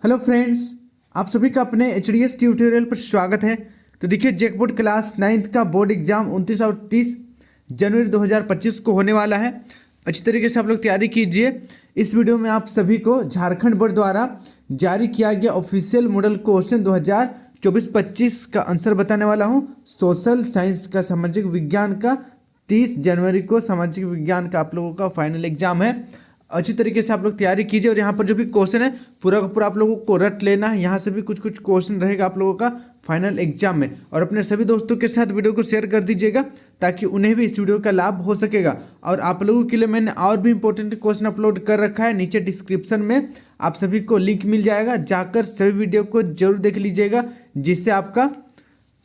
Hello friends, आप सभी का अपने एचडीएस ट्यूटोरियल पर स्वागत है। तो देखिए, जैकबोर्ड क्लास 9th का बोर्ड एग्जाम 29 और 30 जनवरी 2025 को होने वाला है। अच्छी तरीके से आप लोग तैयारी कीजिए। इस वीडियो में आप सभी को झारखंड बोर्ड द्वारा जारी किया गया ऑफिशियल मॉडल क्वेश्चन 2024-25 का आंसर बताने वाला हूँ। सोशल साइंस का, सामाजिक विज्ञान का 30 जनवरी को सामाजिक विज्ञान का आप लोगों का फाइनल एग्जाम है। अच्छी तरीके से आप लोग तैयारी कीजिए और यहाँ पर जो भी क्वेश्चन है पूरा का पूरा आप लोगों को रट लेना है। यहाँ से भी कुछ कुछ क्वेश्चन रहेगा आप लोगों का फाइनल एग्जाम में। और अपने सभी दोस्तों के साथ वीडियो को शेयर कर दीजिएगा ताकि उन्हें भी इस वीडियो का लाभ हो सकेगा। और आप लोगों के लिए मैंने और भी इंपॉर्टेंट क्वेश्चन अपलोड कर रखा है। नीचे डिस्क्रिप्शन में आप सभी को लिंक मिल जाएगा, जाकर सभी वीडियो को जरूर देख लीजिएगा, जिससे आपका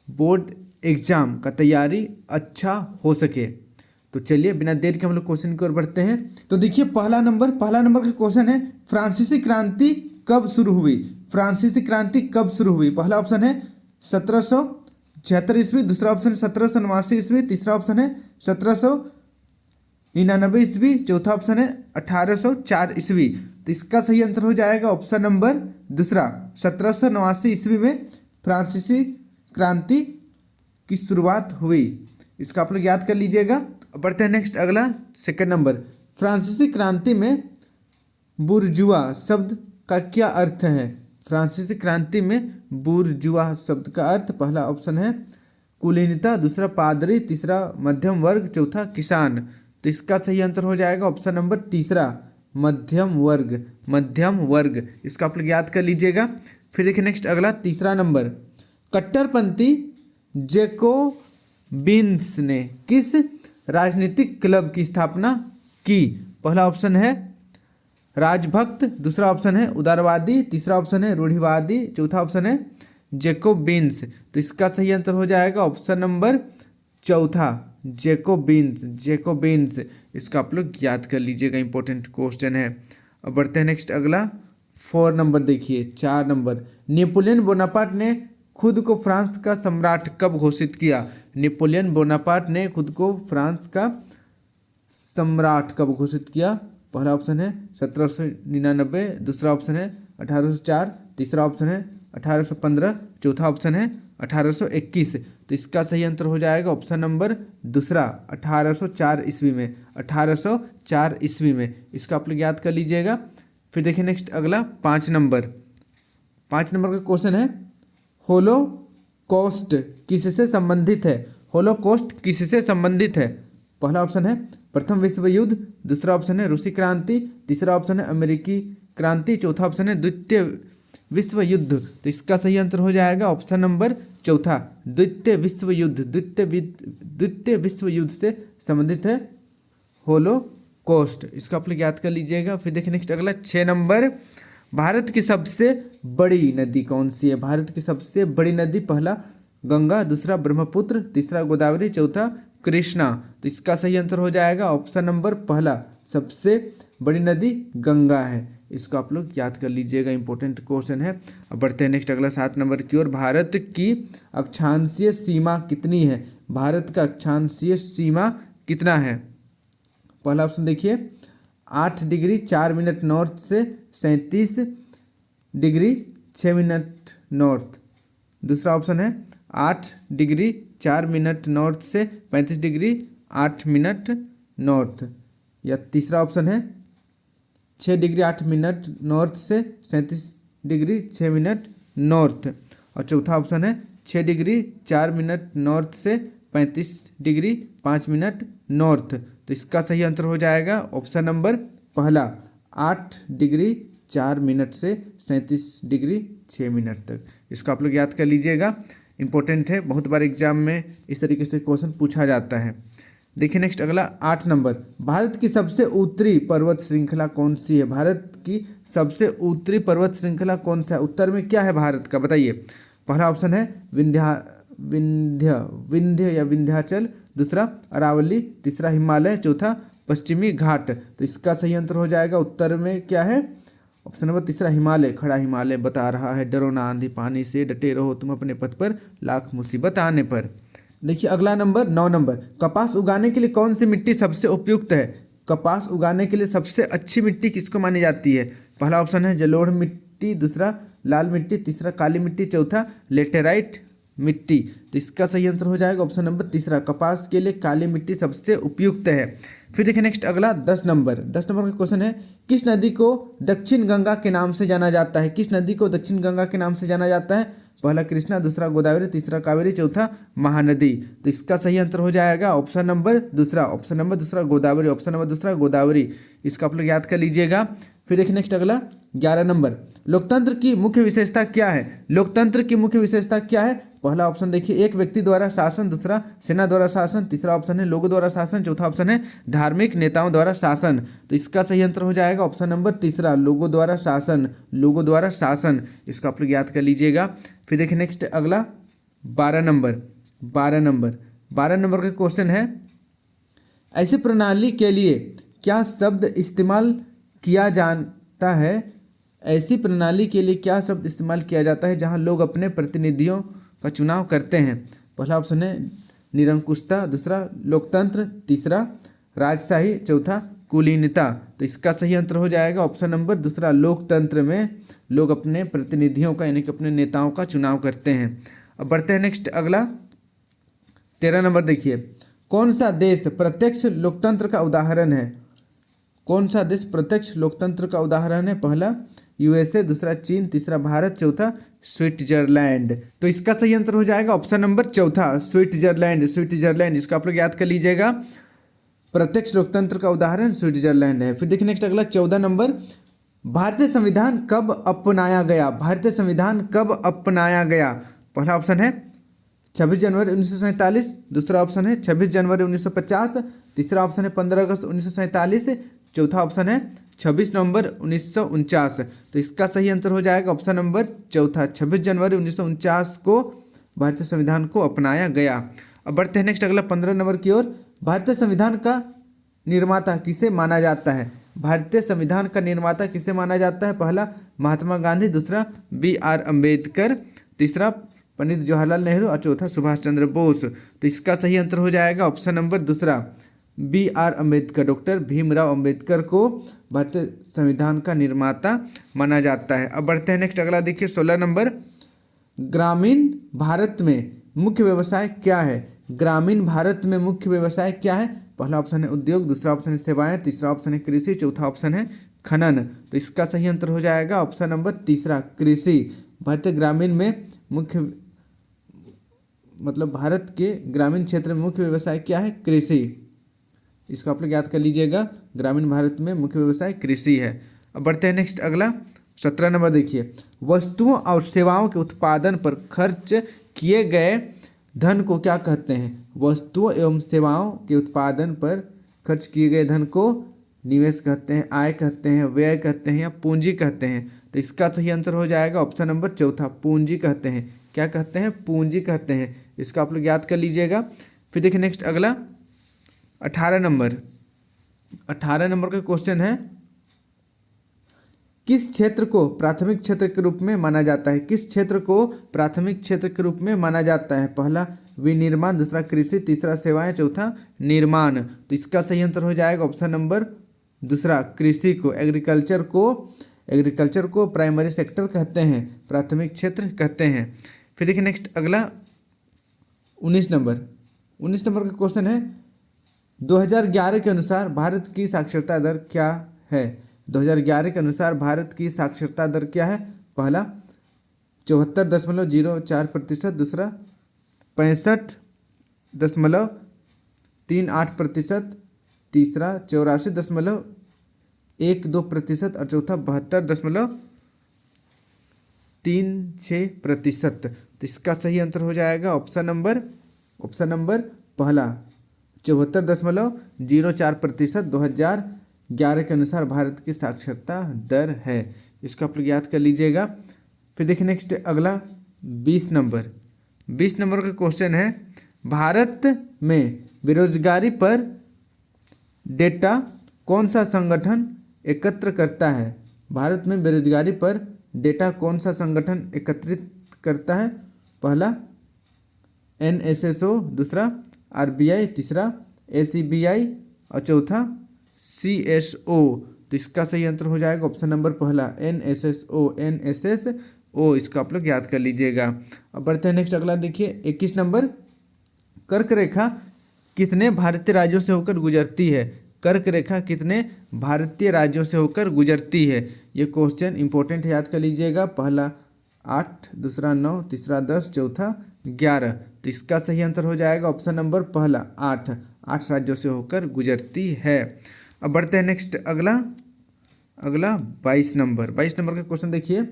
बोर्ड एग्जाम का तैयारी अच्छा हो सके। तो चलिए बिना देर के हम लोग क्वेश्चन की ओर बढ़ते हैं। तो देखिए, पहला नंबर का क्वेश्चन है, फ्रांसीसी क्रांति कब शुरू हुई? फ्रांसीसी क्रांति कब शुरू हुई? पहला ऑप्शन है 1776 ईस्वी, दूसरा ऑप्शन है 1789 ईस्वी, तीसरा ऑप्शन है 1799 ईस्वी, चौथा ऑप्शन है 1804 ईस्वी। तो इसका सही आंसर हो जाएगा ऑप्शन नंबर दूसरा, 1789 ईस्वी में फ्रांसीसी क्रांति की शुरुआत हुई। इसका आप लोग याद कर लीजिएगा। बढ़ते हैं नेक्स्ट, अगला सेकंड नंबर, फ्रांसीसी क्रांति में बुर्जुआ शब्द का क्या अर्थ है? फ्रांसीसी क्रांति में बुर्जुआ शब्द का अर्थ, पहला ऑप्शन है कुलीनता, दूसरा पादरी, तीसरा मध्यम वर्ग, चौथा किसान। तो इसका सही आंसर हो जाएगा ऑप्शन नंबर तीसरा, मध्यम वर्ग। मध्यम वर्ग, इसका आप लोग याद कर लीजिएगा। फिर देखिए नेक्स्ट, अगला तीसरा नंबर, कट्टरपंथी जैकोबिन्स ने किस राजनीतिक क्लब की स्थापना की? पहला ऑप्शन है राजभक्त, दूसरा ऑप्शन है उदारवादी, तीसरा ऑप्शन है रूढ़िवादी, चौथा ऑप्शन है जैकोबिन्स। तो इसका सही आंसर हो जाएगा ऑप्शन नंबर चौथा, जैकोबिन्स। जैकोबिन्स, इसका आप लोग याद कर लीजिएगा, इंपॉर्टेंट क्वेश्चन है। अब बढ़ते हैं नेक्स्ट, अगला 4 नंबर देखिए, 4 नंबर, नेपोलियन बोनापार्ट ने खुद को फ्रांस का सम्राट कब घोषित किया? नेपोलियन बोनापार्ट ने खुद को फ्रांस का सम्राट कब घोषित किया? पहला ऑप्शन है 1799, दूसरा ऑप्शन है 1804, तीसरा ऑप्शन है 1815, चौथा ऑप्शन है 1821। तो इसका सही आंसर हो जाएगा ऑप्शन नंबर दूसरा, 1804 ईस्वी में। 1804 ईस्वी में, इसका आप लोग याद कर लीजिएगा। फिर देखिए नेक्स्ट, अगला 5 नंबर का क्वेश्चन है, होलोकॉस्ट किससे संबंधित है? होलोकॉस्ट किससे संबंधित है? पहला ऑप्शन है प्रथम विश्व युद्ध, दूसरा ऑप्शन है रूसी क्रांति, तीसरा ऑप्शन है अमेरिकी क्रांति, चौथा ऑप्शन है द्वितीय विश्व युद्ध। तो इसका सही आंसर हो जाएगा ऑप्शन नंबर चौथा, द्वितीय विश्व युद्ध। द्वितीय विश्व युद्ध से संबंधित है होलोकॉस्ट, इसका आप लोग याद कर लीजिएगा। फिर देखिए नेक्स्ट, अगला 6 नंबर, भारत की सबसे बड़ी नदी कौन सी है? भारत की सबसे बड़ी नदी, पहला गंगा, दूसरा ब्रह्मपुत्र, तीसरा गोदावरी, चौथा कृष्णा। तो इसका सही आंसर हो जाएगा ऑप्शन नंबर पहला, सबसे बड़ी नदी गंगा है। इसको आप लोग याद कर लीजिएगा, इंपॉर्टेंट क्वेश्चन है। अब बढ़ते हैं नेक्स्ट, अगला 7 नंबर की ओर, भारत की अक्षांशीय सीमा कितनी है? भारत का अक्षांशीय सीमा कितना है? पहला ऑप्शन देखिए 8 डिग्री 4 मिनट नॉर्थ से 37 डिग्री 6 मिनट नॉर्थ, दूसरा ऑप्शन है 8 डिग्री 4 मिनट नॉर्थ से 35 डिग्री 8 मिनट नॉर्थ, या तीसरा ऑप्शन है 6 डिग्री 8 मिनट नॉर्थ से 37 डिग्री 6 मिनट नॉर्थ, और चौथा ऑप्शन है 6 डिग्री 4 मिनट नॉर्थ से 35 डिग्री 5 मिनट नॉर्थ। तो इसका सही आंसर हो जाएगा ऑप्शन नंबर पहला, 8 डिग्री 4 मिनट से 37 डिग्री 6 मिनट तक। इसको आप लोग याद कर लीजिएगा, इंपॉर्टेंट है, बहुत बार एग्जाम में इस तरीके से क्वेश्चन पूछा जाता है। देखिए नेक्स्ट, अगला 8 नंबर, भारत की सबसे ऊतरी पर्वत श्रृंखला कौन सी है? भारत की सबसे ऊतरी पर्वत श्रृंखला कौन सा है? उत्तर में क्या है भारत का, बताइए। पहला ऑप्शन है विंध्य या विंध्याचल, दूसरा अरावली, तीसरा हिमालय, चौथा पश्चिमी घाट। तो इसका सही आंसर हो जाएगा उत्तर में क्या है? ऑप्शन नंबर तीसरा, हिमालय। खड़ा हिमालय बता रहा है, डरो ना आंधी पानी से, डटे रहो तुम अपने पथ पर, लाख मुसीबत आने पर। देखिए अगला नंबर 9 नंबर, कपास उगाने के लिए कौन सी मिट्टी सबसे उपयुक्त है? कपास उगाने के लिए सबसे अच्छी मिट्टी किसको मानी जाती है? पहला ऑप्शन है जलोढ़ मिट्टी, मिट्टी, दूसरा लाल मिट्टी, तीसरा काली मिट्टी, चौथा लेटेराइट मिट्टी। तो इसका सही आंसर हो जाएगा ऑप्शन नंबर तीसरा, कपास के लिए काली मिट्टी सबसे उपयुक्त है। फिर देखिए नेक्स्ट अगला 10 नंबर का क्वेश्चन है, किस नदी को दक्षिण गंगा के नाम से जाना जाता है? किस नदी को दक्षिण गंगा के नाम से जाना जाता है? पहला कृष्णा, दूसरा गोदावरी, तीसरा कावेरी, चौथा महानदी। तो इसका सही आंसर हो जाएगा ऑप्शन नंबर दूसरा गोदावरी, ऑप्शन नंबर दूसरा गोदावरी। इसको आप लोग याद कर लीजिएगा। फिर देखिए नेक्स्ट अगला 11 नंबर, लोकतंत्र की मुख्य विशेषता क्या है? लोकतंत्र की मुख्य विशेषता क्या है? पहला ऑप्शन देखिए, एक व्यक्ति द्वारा शासन, दूसरा सेना द्वारा शासन, तीसरा ऑप्शन है लोगों द्वारा शासन, चौथा ऑप्शन है धार्मिक नेताओं द्वारा शासन। तो इसका सही आंसर हो जाएगा ऑप्शन नंबर तीसरा, लोगों द्वारा शासन, लोगों द्वारा शासन। इसको आप लोग याद कर लीजिएगा। फिर देखिए नेक्स्ट अगला 12 नंबर का क्वेश्चन है, ऐसी प्रणाली के लिए क्या शब्द इस्तेमाल किया जाता है? ऐसी प्रणाली के लिए क्या शब्द इस्तेमाल किया जाता है जहां लोग अपने प्रतिनिधियों का चुनाव करते हैं? पहला ऑप्शन है निरंकुशता, दूसरा लोकतंत्र, तीसरा राजशाही, चौथा कुलीनता। तो इसका सही आंसर हो जाएगा ऑप्शन नंबर दूसरा, लोकतंत्र में लोग अपने प्रतिनिधियों का यानी कि अपने नेताओं का चुनाव करते हैं। अब बढ़ते हैं नेक्स्ट अगला 13 नंबर देखिए, कौन सा देश प्रत्यक्ष लोकतंत्र का उदाहरण है? कौन सा देश प्रत्यक्ष लोकतंत्र का उदाहरण है? पहला यूएसए, दूसरा चीन, तीसरा भारत, चौथा स्विट्जरलैंड। तो इसका सही आंसर हो जाएगा ऑप्शन नंबर चौथा, स्विट्जरलैंड। इसको आप लोग याद कर लीजिएगा, प्रत्यक्ष लोकतंत्र का उदाहरण स्विट्जरलैंड है। फिर देखिए नेक्स्ट अगला 14 नंबर, भारतीय संविधान कब अपनाया गया? भारतीय संविधान कब अपनाया गया? पहला ऑप्शन है 26 जनवरी 1947, दूसरा ऑप्शन है 26 जनवरी 1950, तीसरा ऑप्शन है 15 अगस्त 1947, चौथा ऑप्शन है 26 नवंबर 1949। तो इसका सही आंसर हो जाएगा ऑप्शन नंबर चौथा, 26 जनवरी 1949 को भारतीय संविधान को अपनाया गया। अब बढ़ते हैं नेक्स्ट अगला 15 नंबर की ओर, भारतीय संविधान का निर्माता किसे माना जाता है? भारतीय संविधान का निर्माता किसे माना जाता है? पहला महात्मा गांधी, दूसरा BR अम्बेडकर, तीसरा पंडित जवाहरलाल नेहरू और चौथा सुभाष चंद्र बोस। तो इसका सही आंसर हो जाएगा ऑप्शन नंबर दूसरा, BR अम्बेडकर, डॉक्टर भीमराव अम्बेडकर को भारतीय संविधान का निर्माता माना जाता है। अब बढ़ते हैं नेक्स्ट अगला देखिए 16 नंबर, ग्रामीण भारत में मुख्य व्यवसाय क्या है? ग्रामीण भारत में मुख्य व्यवसाय क्या है? पहला ऑप्शन है उद्योग, दूसरा ऑप्शन है सेवाएं, तीसरा ऑप्शन है कृषि, चौथा ऑप्शन है खनन। तो इसका सही आंसर हो जाएगा ऑप्शन नंबर तीसरा, कृषि। भारतीय ग्रामीण में मुख्य भारत के ग्रामीण क्षेत्र में मुख्य व्यवसाय क्या है? कृषि। इसको आप लोग याद कर लीजिएगा, ग्रामीण भारत में मुख्य व्यवसाय कृषि है। अब बढ़ते हैं नेक्स्ट अगला 17 नंबर देखिए, वस्तुओं और सेवाओं के उत्पादन पर खर्च किए गए धन को क्या कहते हैं? वस्तुओं एवं सेवाओं के उत्पादन पर खर्च किए गए धन को निवेश कहते हैं, आय कहते हैं, व्यय कहते हैं या पूंजी कहते हैं। तो इसका सही आंसर हो जाएगा ऑप्शन नंबर चौथा, पूंजी कहते हैं। क्या कहते हैं? पूंजी कहते हैं। इसको आप लोग याद कर लीजिएगा। फिर देखिए नेक्स्ट अगला 18 नंबर का क्वेश्चन है, किस क्षेत्र को प्राथमिक क्षेत्र के रूप में माना जाता है? किस क्षेत्र को प्राथमिक क्षेत्र के रूप में माना जाता है? पहला विनिर्माण, दूसरा कृषि, तीसरा सेवाएं, चौथा निर्माण। तो इसका सही आंसर हो जाएगा ऑप्शन नंबर दूसरा, कृषि को, एग्रीकल्चर को प्राइमरी सेक्टर कहते हैं, प्राथमिक क्षेत्र कहते हैं। फिर देखिए नेक्स्ट अगला 19 नंबर का क्वेश्चन है, 2011 के अनुसार भारत की साक्षरता दर क्या है? 2011 के अनुसार भारत की साक्षरता दर क्या है? पहला 74.04%, दूसरा 65.38%, तीसरा 84.12% और चौथा 72.36%। तो इसका सही आंसर हो जाएगा ऑप्शन नंबर पहला 74.04% 2011 के अनुसार भारत की साक्षरता दर है। इसको आप लोग याद कर लीजिएगा। फिर देखिए नेक्स्ट अगला 20 नंबर का क्वेश्चन है, भारत में बेरोजगारी पर डेटा कौन सा संगठन एकत्र करता है? भारत में बेरोजगारी पर डेटा कौन सा संगठन एकत्रित करता है? पहला NSSO, दूसरा RBI, तीसरा ACBI और चौथा CSO। तो इसका सही आंसर हो जाएगा ऑप्शन नंबर पहला NSSO, NSSO, इसको आप लोग याद कर लीजिएगा। अब बढ़ते हैं नेक्स्ट अगला देखिए 21 नंबर, कर्क रेखा कितने भारतीय राज्यों से होकर गुजरती है? कर्क रेखा कितने भारतीय राज्यों से होकर गुजरती है? ये क्वेश्चन इंपॉर्टेंट है, याद कर लीजिएगा। पहला 8, दूसरा 9, तीसरा 10, चौथा 11। तो इसका सही आंसर हो जाएगा ऑप्शन नंबर पहला 8 राज्यों से होकर गुजरती है। अब बढ़ते हैं नेक्स्ट अगला 22 नंबर का क्वेश्चन देखिए,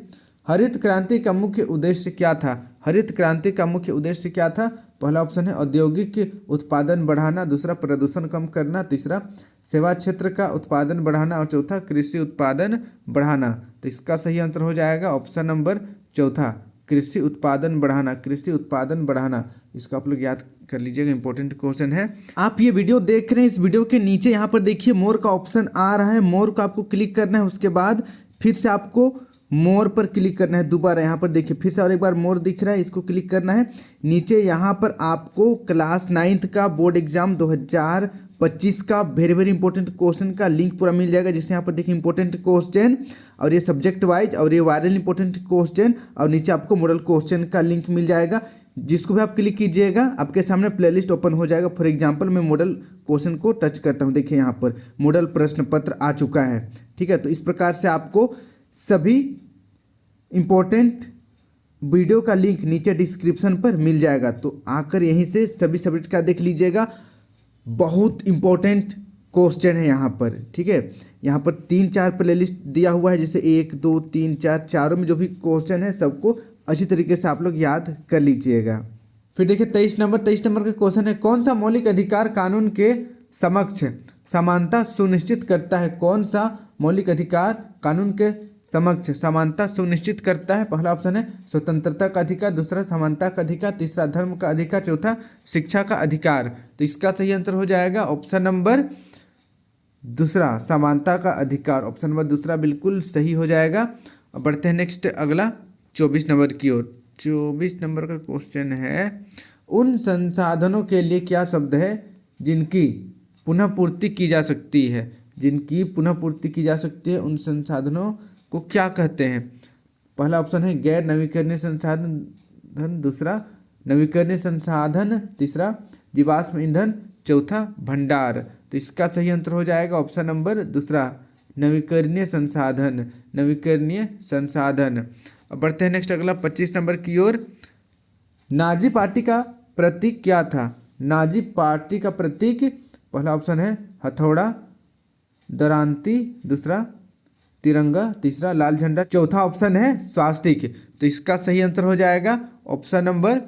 हरित क्रांति का मुख्य उद्देश्य क्या था? हरित क्रांति का मुख्य उद्देश्य क्या था? पहला ऑप्शन है औद्योगिक उत्पादन बढ़ाना, दूसरा प्रदूषण कम करना, तीसरा सेवा क्षेत्र का उत्पादन बढ़ाना और चौथा कृषि उत्पादन बढ़ाना। तो इसका सही आंसर हो जाएगा ऑप्शन नंबर चौथा, कृषि उत्पादन बढ़ाना, कृषि उत्पादन बढ़ाना। इसको आप लोग याद कर लीजिएगा, इंपॉर्टेंट क्वेश्चन है। आप ये वीडियो देख रहे हैं, इस वीडियो के नीचे यहाँ पर देखिए मोर का ऑप्शन आ रहा है, मोर को आपको क्लिक करना है, उसके बाद फिर से आपको मोर पर क्लिक करना है दोबारा। यहाँ पर देखिए फिर से और एक बार मोर दिख रहा है, इसको क्लिक करना है। नीचे यहाँ पर आपको क्लास 9th का बोर्ड एग्जाम 2025 का वेरी वेरी इंपॉर्टेंट क्वेश्चन का लिंक पूरा मिल जाएगा, जिससे यहाँ पर देखिए इंपॉर्टेंट क्वेश्चन और ये सब्जेक्ट वाइज और ये वायरल इंपॉर्टेंट क्वेश्चन और नीचे आपको मॉडल क्वेश्चन का लिंक मिल जाएगा। जिसको भी आप क्लिक कीजिएगा आपके सामने प्लेलिस्ट ओपन हो जाएगा। फॉर एग्जांपल मैं मॉडल क्वेश्चन को टच करता हूँ, देखिए यहाँ पर मॉडल प्रश्न पत्र आ चुका है। ठीक है, तो इस प्रकार से आपको सभी इम्पोर्टेंट वीडियो का लिंक नीचे डिस्क्रिप्शन पर मिल जाएगा, तो आकर यहीं से सभी सब्जेक्ट का देख लीजिएगा। बहुत इम्पोर्टेंट क्वेश्चन है यहाँ पर। ठीक है, यहाँ पर 3-4 प्लेलिस्ट दिया हुआ है, जैसे 1, 2, 3, 4 चारों में जो भी क्वेश्चन है सबको अच्छी तरीके से आप लोग याद कर लीजिएगा। फिर देखिए 23 नंबर का क्वेश्चन है, कौन सा मौलिक अधिकार कानून के समक्ष समानता सुनिश्चित करता है? कौन सा मौलिक अधिकार कानून के समक्ष समानता सुनिश्चित करता है? पहला ऑप्शन है स्वतंत्रता का अधिकार, दूसरा समानता का अधिकार, तीसरा धर्म का अधिकार, चौथा शिक्षा का अधिकार। तो इसका सही आंसर हो जाएगा ऑप्शन नंबर दूसरा, समानता का अधिकार। ऑप्शन नंबर दूसरा बिल्कुल सही हो जाएगा। अब बढ़ते हैं नेक्स्ट अगला 24 नंबर की ओर। 24 नंबर का क्वेश्चन है, उन संसाधनों के लिए क्या शब्द है जिनकी पुनः पूर्ति की जा सकती है? जिनकी पुनः पूर्ति की जा सकती है, उन संसाधनों को क्या कहते हैं? पहला ऑप्शन है गैर नवीकरणीय संसाधन, दूसरा नवीकरणीय संसाधन, तीसरा जीवाश्म ईंधन, चौथा भंडार। तो इसका सही आंसर हो जाएगा ऑप्शन नंबर दूसरा, नवीकरणीय संसाधन, नवीकरणीय संसाधन। अब बढ़ते हैं नेक्स्ट अगला 25 नंबर की ओर। नाजी पार्टी का प्रतीक क्या था? नाजी पार्टी का प्रतीक, पहला ऑप्शन है हथौड़ा, दरांती, दूसरा तिरंगा, तीसरा लाल झंडा, चौथा ऑप्शन है स्वास्तिक। तो इसका सही आंसर हो जाएगा ऑप्शन नंबर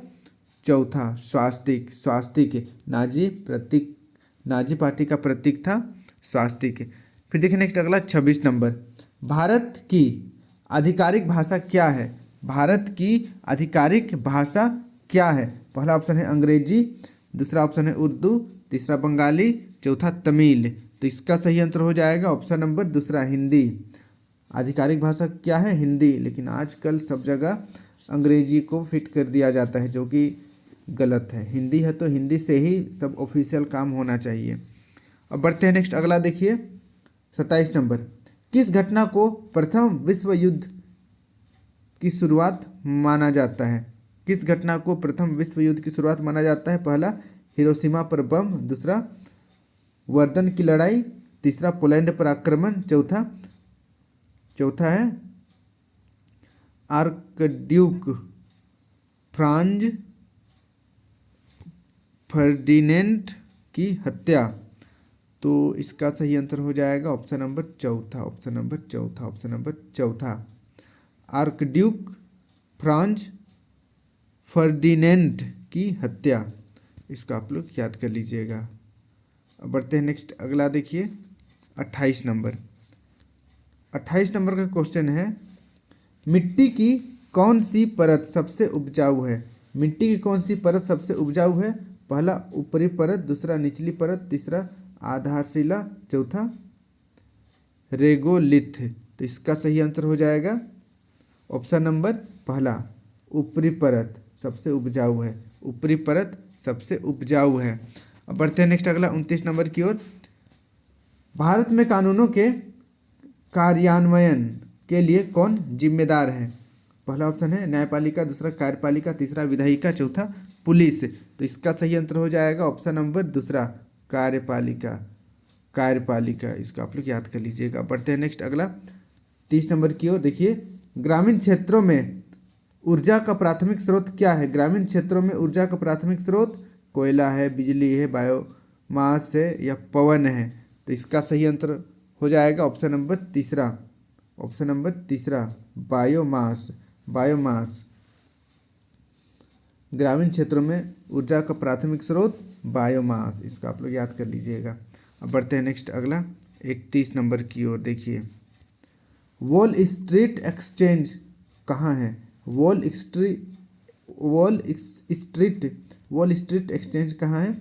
चौथा, स्वास्तिक। स्वास्तिक नाजी पार्टी का प्रतीक था स्वास्तिक। फिर देखिए नेक्स्ट अगला 26 नंबर, भारत की आधिकारिक भाषा क्या है? भारत की आधिकारिक भाषा क्या है? पहला ऑप्शन है अंग्रेजी, दूसरा ऑप्शन है उर्दू, तीसरा बंगाली, चौथा तमिल। तो इसका सही आंसर हो जाएगा ऑप्शन नंबर दूसरा, हिंदी। आधिकारिक भाषा क्या है? हिंदी, लेकिन आजकल सब जगह अंग्रेजी को फिट कर दिया जाता है, जो कि गलत है। हिंदी है तो हिंदी से ही सब ऑफिशियल काम होना चाहिए। अब बढ़ते हैं नेक्स्ट अगला देखिए 27 नंबर, किस घटना को प्रथम विश्व युद्ध की शुरुआत माना जाता है? किस घटना को प्रथम विश्व युद्ध की शुरुआत माना जाता है? पहला हिरोशिमा पर बम, दूसरा वर्दन की लड़ाई, तीसरा पोलैंड पर आक्रमण, चौथा है आर्कड्यूक फ्रांज फर्डिनेंट की हत्या। तो इसका सही आंसर हो जाएगा ऑप्शन नंबर चौथा, ऑप्शन नंबर चौथा, आर्कड्यूक फ्रांज फर्डिनेंट की हत्या। इसको आप लोग याद कर लीजिएगा। अब बढ़ते हैं नेक्स्ट अगला देखिए 28 नंबर का क्वेश्चन है, मिट्टी की कौन सी परत सबसे उपजाऊ है? मिट्टी की कौन सी परत सबसे उपजाऊ है? पहला ऊपरी परत, दूसरा निचली परत, तीसरा आधारशिला, चौथा रेगोलिथ। तो इसका सही आंसर हो जाएगा ऑप्शन नंबर पहला, ऊपरी परत सबसे उपजाऊ है। ऊपरी परत सबसे उपजाऊ है। अब बढ़ते हैं नेक्स्ट अगला 29 नंबर की ओर। भारत में कानूनों के कार्यान्वयन के लिए कौन जिम्मेदार है? पहला ऑप्शन है न्यायपालिका, दूसरा कार्यपालिका, तीसरा विधायिका, चौथा पुलिस। तो इसका सही आंसर हो जाएगा ऑप्शन नंबर दूसरा, कार्यपालिका। कार्यपालिका, इसको आप लोग याद कर लीजिएगा। बढ़ते हैं नेक्स्ट अगला 30 नंबर की ओर। देखिए, ग्रामीण क्षेत्रों में ऊर्जा का प्राथमिक स्रोत क्या है? ग्रामीण क्षेत्रों में ऊर्जा का प्राथमिक स्रोत कोयला है, बिजली है, बायोमास है या पवन है? तो इसका सही आंसर हो जाएगा ऑप्शन नंबर तीसरा, ऑप्शन नंबर तीसरा, बायोमास। बायोमास, ग्रामीण क्षेत्रों में ऊर्जा का प्राथमिक स्रोत बायोमास, इसको आप लोग याद कर लीजिएगा। अब बढ़ते हैं नेक्स्ट अगला 31 नंबर की ओर। देखिए, वॉल स्ट्रीट एक्सचेंज कहाँ है? वॉल स्ट्रीट एक्सचेंज कहाँ है?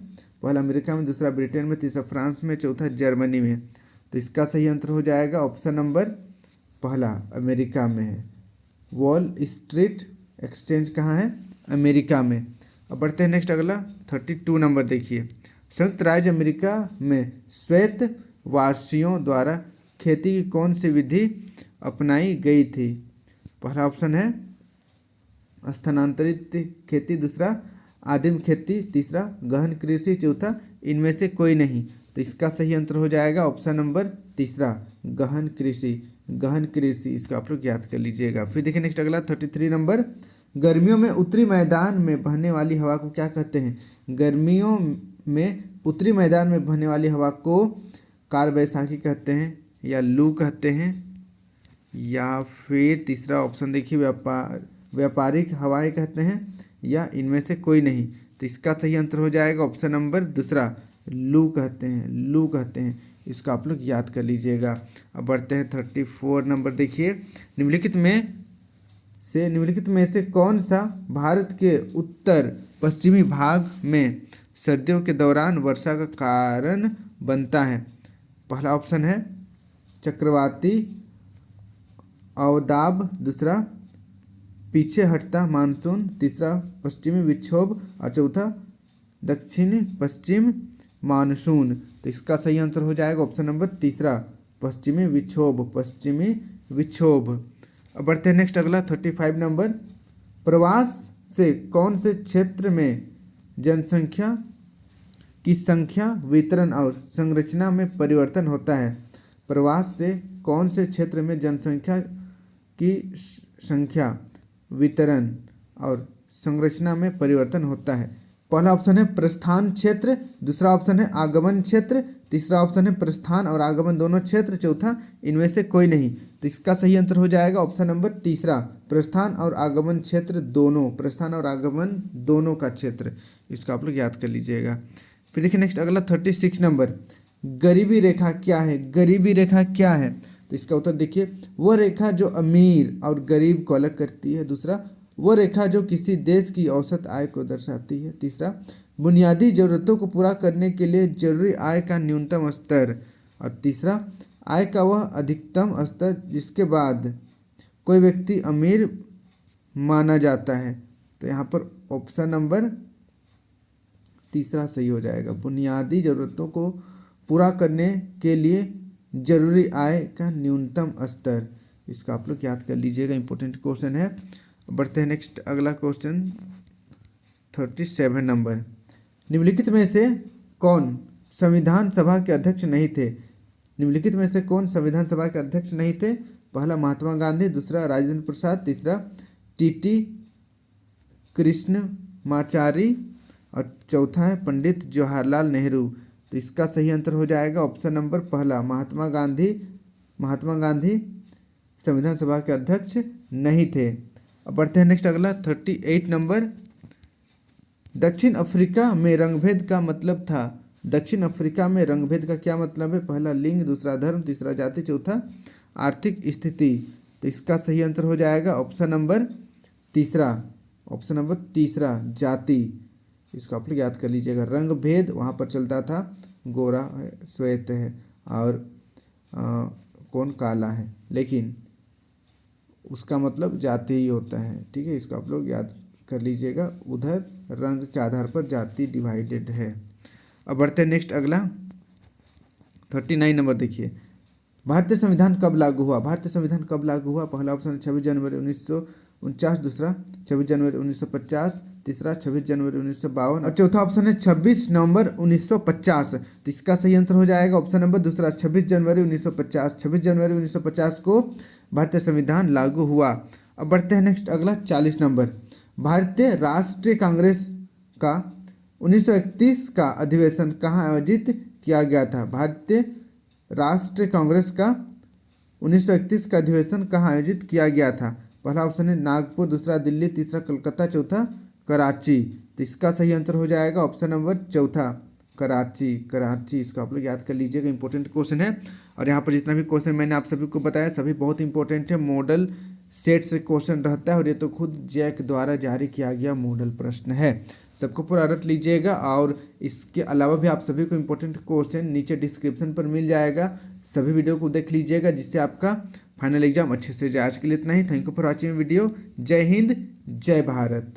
पहला अमेरिका में, दूसरा ब्रिटेन में, तीसरा फ्रांस में, चौथा जर्मनी में। तो इसका सही आंसर हो जाएगा ऑप्शन नंबर पहला, अमेरिका में है। वॉल स्ट्रीट एक्सचेंज कहाँ है? अमेरिका में। अब बढ़ते हैं नेक्स्ट अगला 32 नंबर। देखिए, संयुक्त राज्य अमेरिका में श्वेत वासियों द्वारा खेती की कौन सी विधि अपनाई गई थी? पहला ऑप्शन है स्थानांतरित खेती, दूसरा आदिम खेती, तीसरा गहन कृषि, चौथा इनमें से कोई नहीं। तो इसका सही आंसर हो जाएगा ऑप्शन नंबर तीसरा, गहन कृषि। गहन कृषि, इसको आप लोग याद कर लीजिएगा। फिर देखिए नेक्स्ट अगला 33 नंबर। गर्मियों में उत्तरी मैदान में बहने वाली हवा को क्या कहते हैं? गर्मियों में उत्तरी मैदान में बहने वाली हवा को कालवैसाखी कहते हैं या लू कहते हैं, या फिर तीसरा ऑप्शन देखिए व्यापारिक हवाएं कहते हैं, या इनमें से कोई नहीं। तो इसका सही आंसर हो जाएगा ऑप्शन नंबर दूसरा, लू कहते हैं, लू कहते हैं। इसको आप लोग याद कर लीजिएगा। अब बढ़ते हैं 34 नंबर। देखिए, निम्नलिखित में से कौन सा भारत के उत्तर पश्चिमी भाग में सर्दियों के दौरान वर्षा का कारण बनता है? पहला ऑप्शन है चक्रवाती अवदाब, दूसरा पीछे हटता मानसून, तीसरा पश्चिमी विक्षोभ और चौथा दक्षिण पश्चिम मानसून। तो इसका सही आंसर हो जाएगा ऑप्शन नंबर तीसरा, पश्चिमी विक्षोभ, पश्चिमी विक्षोभ। अब बढ़ते हैं नेक्स्ट अगला 35 नंबर। प्रवास से कौन से क्षेत्र में जनसंख्या की संख्या, वितरण और संरचना में परिवर्तन होता है? प्रवास से कौन से क्षेत्र में जनसंख्या की संख्या, वितरण और संरचना में परिवर्तन होता है? पहला ऑप्शन है प्रस्थान क्षेत्र, दूसरा ऑप्शन है आगमन क्षेत्र, तीसरा ऑप्शन है प्रस्थान और आगमन दोनों क्षेत्र, चौथा इनमें से कोई नहीं। तो इसका सही आंसर हो जाएगा ऑप्शन नंबर तीसरा, प्रस्थान और आगमन क्षेत्र दोनों, प्रस्थान और आगमन दोनों का क्षेत्र। इसको आप लोग याद कर लीजिएगा। फिर देखिए नेक्स्ट अगला 36 नंबर। गरीबी रेखा क्या है? गरीबी रेखा क्या है? तो इसका उत्तर देखिए, वह रेखा जो अमीर और गरीब को अलग करती है, दूसरा वह रेखा जो किसी देश की औसत आय को दर्शाती है, तीसरा बुनियादी ज़रूरतों को पूरा करने के लिए जरूरी आय का न्यूनतम स्तर, और तीसरा आय का वह अधिकतम स्तर जिसके बाद कोई व्यक्ति अमीर माना जाता है। तो यहाँ पर ऑप्शन नंबर तीसरा सही हो जाएगा, बुनियादी ज़रूरतों को पूरा करने के लिए जरूरी आय का न्यूनतम स्तर। इसका आप लोग याद कर लीजिएगा, इंपॉर्टेंट क्वेश्चन है। बढ़ते हैं नेक्स्ट अगला क्वेश्चन 37 नंबर। निम्नलिखित में से कौन संविधान सभा के अध्यक्ष नहीं थे? निम्नलिखित में से कौन संविधान सभा के अध्यक्ष नहीं थे? पहला महात्मा गांधी, दूसरा राजेंद्र प्रसाद, तीसरा टीटी कृष्णमाचारी और चौथा है पंडित जवाहरलाल नेहरू। तो इसका सही आंसर हो जाएगा ऑप्शन नंबर पहला, महात्मा गांधी। महात्मा गांधी संविधान सभा के अध्यक्ष नहीं थे। अब बढ़ते हैं नेक्स्ट अगला 38 नंबर। दक्षिण अफ्रीका में रंगभेद का मतलब था। दक्षिण अफ्रीका में रंगभेद का क्या मतलब है? पहला लिंग, दूसरा धर्म, तीसरा जाति, चौथा आर्थिक स्थिति। तो इसका सही आंसर हो जाएगा ऑप्शन नंबर तीसरा, ऑप्शन नंबर तीसरा, जाति। इसको आप लोग याद कर लीजिएगा। रंग भेद वहाँ पर चलता था, गोरा है, श्वेत है और कौन काला है, लेकिन उसका मतलब जाति ही होता है। ठीक है, इसको आप लोग याद कर लीजिएगा। उधर रंग के आधार पर जाति डिवाइडेड है। अब बढ़ते हैं नेक्स्ट अगला 39 नंबर। देखिए, भारतीय संविधान कब लागू हुआ? भारतीय संविधान कब लागू हुआ? पहला ऑप्शन है 26 जनवरी 1949, दूसरा 26 जनवरी 1950, तीसरा 26 जनवरी 1952 और चौथा ऑप्शन है 26 नवंबर 1950। तो इसका सही आंसर हो जाएगा ऑप्शन नंबर दूसरा 26 जनवरी 1950। 26 जनवरी 1950 को भारतीय संविधान लागू हुआ। अब बढ़ते हैं नेक्स्ट अगला 40 नंबर। भारतीय राष्ट्रीय कांग्रेस का 1931 का अधिवेशन कहाँ आयोजित किया गया था? भारतीय राष्ट्रीय कांग्रेस का 1931 का अधिवेशन कहाँ आयोजित किया गया था? पहला ऑप्शन है नागपुर, दूसरा दिल्ली, तीसरा कलकत्ता, चौथा कराची। तो इसका सही आंसर हो जाएगा ऑप्शन नंबर चौथा कराची। कराची, इसको आप लोग याद कर लीजिएगा, इंपॉर्टेंट क्वेश्चन है। और यहाँ पर जितना भी क्वेश्चन मैंने आप सभी को बताया सभी बहुत इंपॉर्टेंट है, मॉडल सेट से क्वेश्चन रहता है और ये तो खुद जैक द्वारा जारी किया गया मॉडल प्रश्न है। सबको पूरा रट लीजिएगा। और इसके अलावा भी आप सभी को इंपॉर्टेंट क्वेश्चन नीचे डिस्क्रिप्शन पर मिल जाएगा, सभी वीडियो को देख लीजिएगा जिससे आपका फाइनल एग्जाम अच्छे से जाए। आज के लिए इतना ही। Thank you for watching video. जय हिंद, जय भारत।